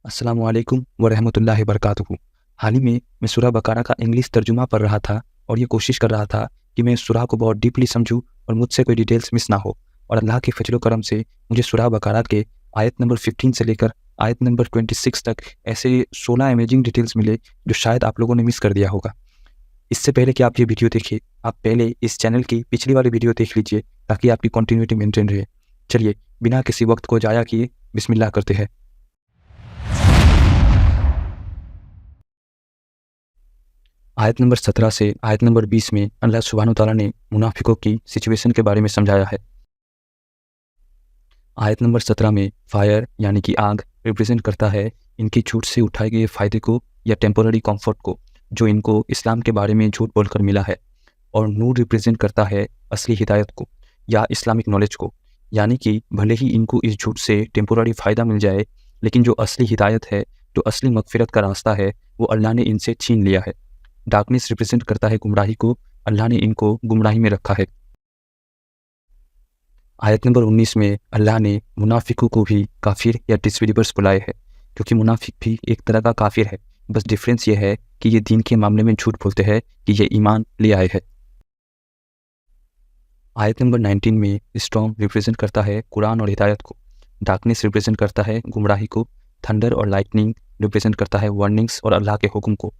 अस्सलामु अलैकुम वरहमतुल्लाहि वबरकातुहू। हाल ही में मैं सूरह बकरा का इंग्लिश तर्जुमा पढ़ रहा था और ये कोशिश कर रहा था कि मैं सूरह को बहुत डीपली समझूं और मुझसे कोई डिटेल्स मिस ना हो। और अल्लाह के फजल करम से मुझे सूरह बकरा के आयत नंबर 15 से लेकर आयत नंबर 26 तक ऐसे 16 अमेजिंग डिटेल्स मिले जो शायद आप लोगों ने मिस कर दिया होगा। इससे पहले कि आप ये वीडियो देखिए, आप पहले इस चैनल की पिछली वाली वीडियो देख लीजिए ताकि आपकी कंटिन्यूटी मेंटेन रहे। चलिए बिना किसी वक्त को ज़ाया किए बिस्मिल्लाह करते हैं। आयत नंबर 17 से आयत नंबर 20 में अल्लाह सुब्हानो तआला ने मुनाफिकों की सिचुएशन के बारे में समझाया है। आयत नंबर 17 में फायर यानी कि आग रिप्रेजेंट करता है इनकी झूठ से उठाए गए फ़ायदे को या टेम्पोररी कंफर्ट को जो इनको इस्लाम के बारे में झूठ बोलकर मिला है, और नूर रिप्रेजेंट करता है असली हिदायत को या इस्लामिक नॉलेज को, यानी कि भले ही इनको इस झूठ से टेम्पोररी फ़ायदा मिल जाए लेकिन जो असली हिदायत है, जो असली मगफिरत का रास्ता है, वो अल्लाह ने इनसे छीन लिया है। डार्कनेस रिप्रेजेंट करता है गुमराही को, अल्लाह ने इनको गुमराही में रखा है। आयत नंबर 19 में अल्लाह ने मुनाफिकों को भी काफिर या डिसबिलीवर्स बुलाए हैं, क्योंकि मुनाफिक भी एक तरह का काफिर है, बस डिफरेंस ये है कि ये दीन के मामले में झूठ बोलते हैं कि ये ईमान ले आए हैं। आयत नंबर 19 में स्टॉर्म रिप्रेजेंट करता है कुरान और हिदायत को, डार्कनेस रिप्रेजेंट करता है गुमराही को, थंडर और लाइटनिंग रिप्रेजेंट करता है वार्निंग्स और अल्लाह के हुक्म को,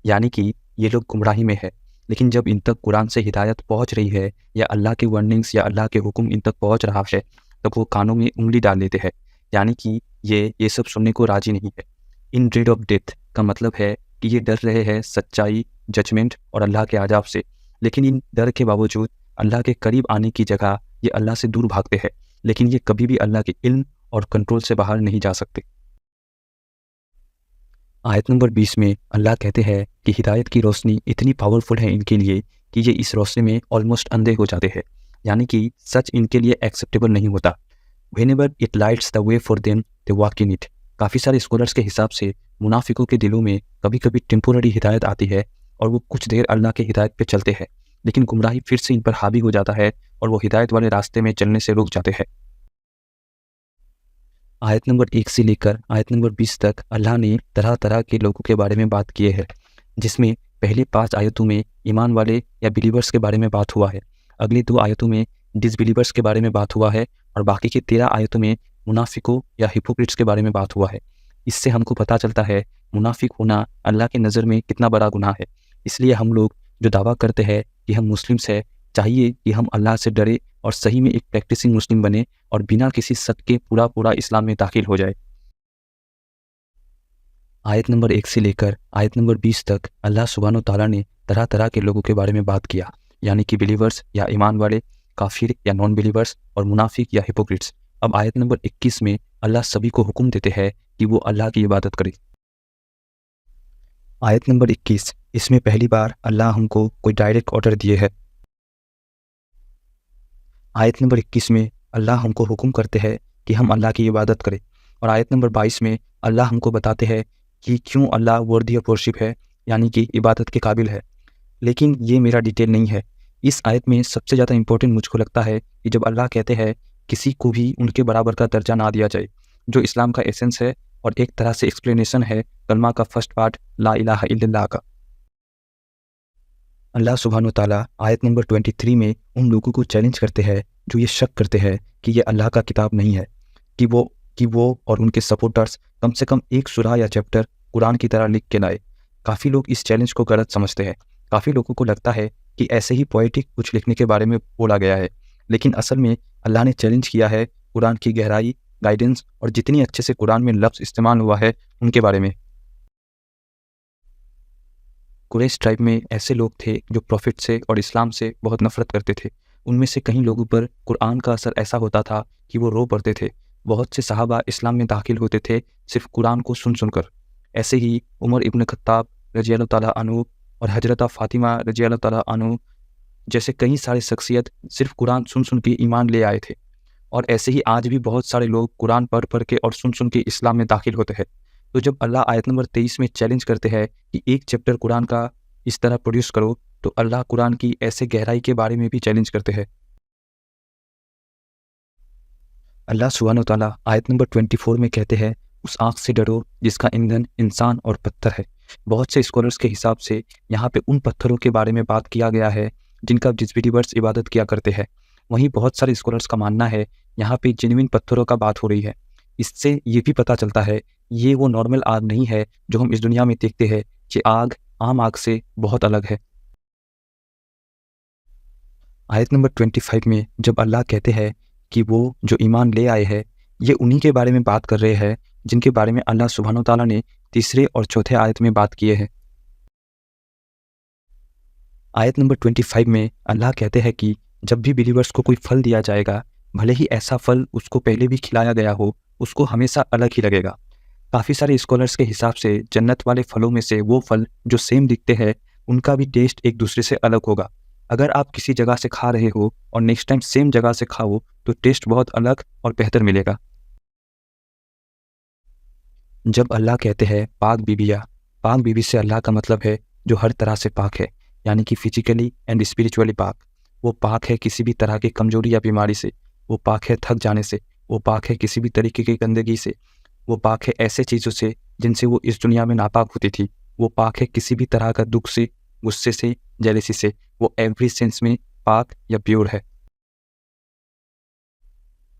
यानी कि ये लोग गुमराही में है, लेकिन जब इन तक कुरान से हिदायत पहुंच रही है या अल्लाह के वार्निंग्स या अल्लाह के हुक्म इन तक पहुंच रहा है तब वो कानों में उंगली डाल लेते हैं, यानी कि ये सब सुनने को राजी नहीं है। इन ड्रेड ऑफ डेथ का मतलब है कि ये डर रहे हैं सच्चाई, जजमेंट और अल्लाह के आजाब से, लेकिन इन डर के बावजूद अल्लाह के करीब आने की जगह ये अल्लाह से दूर भागते हैं, लेकिन ये कभी भी अल्लाह के इल्म और कंट्रोल से बाहर नहीं जा सकते। आयत नंबर 20 में अल्लाह कहते हैं कि हिदायत की रोशनी इतनी पावरफुल है इनके लिए कि ये इस रोशनी में ऑलमोस्ट अंधे हो जाते हैं, यानी कि सच इनके लिए एक्सेप्टेबल नहीं होता। Whenever it lights the way for them they walk in it. काफ़ी सारे स्कॉलर्स के हिसाब से मुनाफिकों के दिलों में कभी कभी टेम्पोररी हिदायत आती है और वो कुछ देर अल्लाह के हिदायत पे चलते हैं, लेकिन गुमराही फिर से इन पर हावी हो जाता है और वो हिदायत वाले रास्ते में चलने से रुक जाते हैं। आयत नंबर 1 से लेकर आयत नंबर 20 तक अल्लाह ने तरह तरह के लोगों के बारे में बात की है, जिसमें पहली 5 आयतों में ईमान वाले या बिलीवर्स के बारे में बात हुआ है, अगली 2 आयतों में डिसबिलीवर्स के बारे में बात हुआ है और बाकी के 13 आयतों में मुनाफिकों या हिपोक्रिट्स के बारे में बात हुआ है। इससे हमको पता चलता है मुनाफिक होना अल्लाह की नज़र में कितना बड़ा गुनाह है। इसलिए हम लोग जो दावा करते हैं कि हम मुस्लिम्स हैं, चाहिए कि हम अल्लाह से डरे और सही में एक प्रैक्टिसिंग मुस्लिम बने और बिना किसी शक के पूरा पूरा इस्लाम में दाखिल हो जाए। आयत नंबर 1 से लेकर आयत नंबर 20 तक अल्लाह सुब्हानो तआला ने तरह तरह के लोगों के बारे में बात किया, यानी कि बिलीवर्स या ईमान वाले, काफिर या नॉन बिलीवर्स और मुनाफिक या हिपोक्रिट्स। अब आयत नंबर 21 में अल्लाह सभी को हुक्म देते हैं कि वो अल्लाह की इबादत करे। आयत नंबर 21, इसमें पहली बार अल्लाह हमको कोई डायरेक्ट ऑर्डर दिए है। आयत नंबर 21 में अल्लाह हमको हुक्म करते हैं कि हम अल्लाह की इबादत करें, और आयत नंबर 22 में अल्लाह हमको बताते हैं कि क्यों अल्लाह वर्दी ऑफ वर्शिप है, यानी कि इबादत के काबिल है। लेकिन ये मेरा डिटेल नहीं है। इस आयत में सबसे ज़्यादा इंपॉर्टेंट मुझको लगता है कि जब अल्लाह कहते हैं किसी को भी उनके बराबर का दर्जा ना दिया जाए, जो इस्लाम का एसेंस है और एक तरह से एक्सप्लेनेशन है कलमा का फर्स्ट पार्ट ला इलाहा इल्लल्लाह का। अल्लाह सुब्हानो तआला आयत नंबर 23 में उन लोगों को चैलेंज करते हैं जो ये शक करते हैं कि ये अल्लाह का किताब नहीं है, कि वो और उनके सपोर्टर्स कम से कम एक सूरा या चैप्टर कुरान की तरह लिख के लाए। काफ़ी लोग इस चैलेंज को गलत समझते हैं। काफ़ी लोगों को लगता है कि ऐसे ही पोएटिक कुछ लिखने के बारे में बोला गया है, लेकिन असल में अल्लाह ने चैलेंज किया है कुरान की गहराई, गाइडेंस और जितनी अच्छे से कुरान में लफ्ज़ इस्तेमाल हुआ है उनके बारे में। कुरैश ट्राइब में ऐसे लोग थे जो प्रॉफिट से और इस्लाम से बहुत नफरत करते थे। उनमें से कई लोगों पर कुरान का असर ऐसा होता था कि वो रो पड़ते थे। बहुत से सहाबा इस्लाम में दाखिल होते थे सिर्फ कुरान को सुन सुनकर। ऐसे ही उमर इब्न खत्ताब रज़ी अल्लाह तआला अन्हु और हजरत फ़ातिमा रज़ी अल्लाह तआला अन्हु जैसे कई सारे शख्सियत सिर्फ कुरान सुन सुन के ईमान ले आए थे, और ऐसे ही आज भी बहुत सारे लोग कुरान पढ़ पढ़ के और सुन सुन के इस्लाम में दाखिल होते हैं। तो जब अल्लाह आयत नंबर 23 में चैलेंज करते हैं कि एक चैप्टर कुरान का इस तरह प्रोड्यूस करो, तो अल्लाह कुरान की ऐसे गहराई के बारे में भी चैलेंज करते हैं। अल्लाह सुब्हानो तआला आयत नंबर 24 में कहते हैं اس آگ سے ڈرو جس کا ایندھن انسان اور پتھر ہے۔ بہت سے اسکالرس کے حساب سے یہاں پہ ان پتھروں کے بارے میں بات کیا گیا ہے جن کا ڈسبلیورس عبادت کیا کرتے ہیں۔ وہیں بہت سارے اسکالرس کا ماننا ہے یہاں پہ جینوئن پتھروں کا بات ہو رہی ہے۔ اس سے یہ بھی پتہ چلتا ہے یہ وہ نارمل آگ نہیں ہے جو ہم اس دنیا میں دیکھتے ہیں، یہ آگ عام آگ سے بہت الگ ہے۔ آیت نمبر 25 میں جب اللہ کہتے ہیں کہ وہ جو ایمان لے آئے ہیں، یہ انہی کے بارے میں بات کر رہے ہیں جن کے بارے میں اللہ سبحانہ و تعالیٰ نے تیسرے اور چوتھے آیت میں بات کیے ہیں۔ آیت نمبر 25 میں اللہ کہتے ہیں کہ جب بھی بلیورس کو کوئی پھل دیا جائے گا، بھلے ہی ایسا پھل اس کو پہلے بھی کھلایا گیا ہو، اس کو ہمیشہ الگ ہی لگے گا۔ کافی سارے اسکالرس کے حساب سے جنت والے پھلوں میں سے وہ پھل جو سیم دکھتے ہیں ان کا بھی ٹیسٹ ایک دوسرے سے الگ ہوگا۔ اگر آپ کسی جگہ سے کھا رہے ہو اور نیکسٹ ٹائم سیم جگہ سے کھاؤ تو ٹیسٹ بہت الگ اور بہتر ملے گا۔ جب اللہ کہتے ہیں پاک بیویاں، پاک بیوی سے اللہ کا مطلب ہے جو ہر طرح سے پاک ہے، یعنی کہ فزیکلی اینڈ اسپریچولی پاک۔ وہ پاک ہے کسی بھی طرح کی کمزوری یا بیماری سے، وہ پاک ہے تھک جانے سے، وہ پاک ہے کسی بھی طریقے کی گندگی سے، وہ پاک ہے ایسے چیزوں سے جن سے وہ اس دنیا میں ناپاک ہوتی تھی، وہ پاک ہے کسی بھی طرح کا دکھ سے، غصے سے، جیلسی سے، وہ ایوری سینس میں پاک یا پیور ہے۔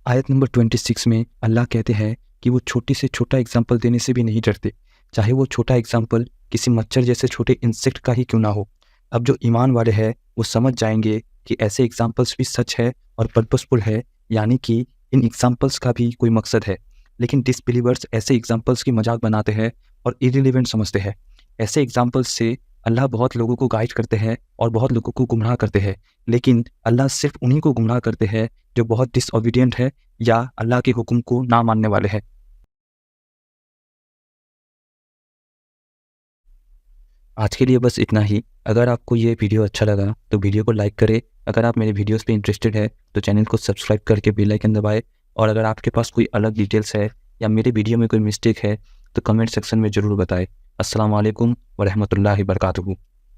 آیت نمبر 26 میں اللہ کہتے ہیں کہ وہ چھوٹی سے چھوٹا اگزامپل دینے سے بھی نہیں ڈرتے، چاہے وہ چھوٹا اگزامپل کسی مچھر جیسے چھوٹے انسیکٹ کا ہی کیوں نہ ہو۔ اب جو ایمان والے ہیں وہ سمجھ جائیں گے کہ ایسے اگزامپلس بھی سچ ہے اور پرپسفل ہے، یعنی کہ ان اگزامپلس کا بھی کوئی مقصد ہے۔ لیکن ڈس بلیورس ایسے اگزامپلس کی مذاق بناتے ہیں اور ایریلیونٹ سمجھتے ہیں۔ ایسے اگزامپلس سے اللہ بہت لوگوں کو گائیڈ کرتے ہیں اور بہت لوگوں کو گمراہ کرتے ہیں، لیکن اللہ صرف انہی کو گمراہ کرتے ہیں جو بہت ڈس اوبیڈینٹ ہے یا اللہ کے حکم کو نہ ماننے والے ہیں۔ آج کے لیے بس اتنا ہی۔ اگر آپ کو یہ ویڈیو اچھا لگا تو ویڈیو کو لائک کرے، اگر آپ میرے ویڈیوز پہ انٹرسٹڈ ہے تو چینل کو سبسکرائب کر کے بیل آئیکن دبائے، اور اگر آپ کے پاس کوئی الگ ڈیٹیلس ہے یا میرے ویڈیو میں کوئی مسٹیک ہے تو کمنٹ سیکشن میں ضرور بتائے۔ السلام علیکم ورحمۃ اللہ وبرکاتہ۔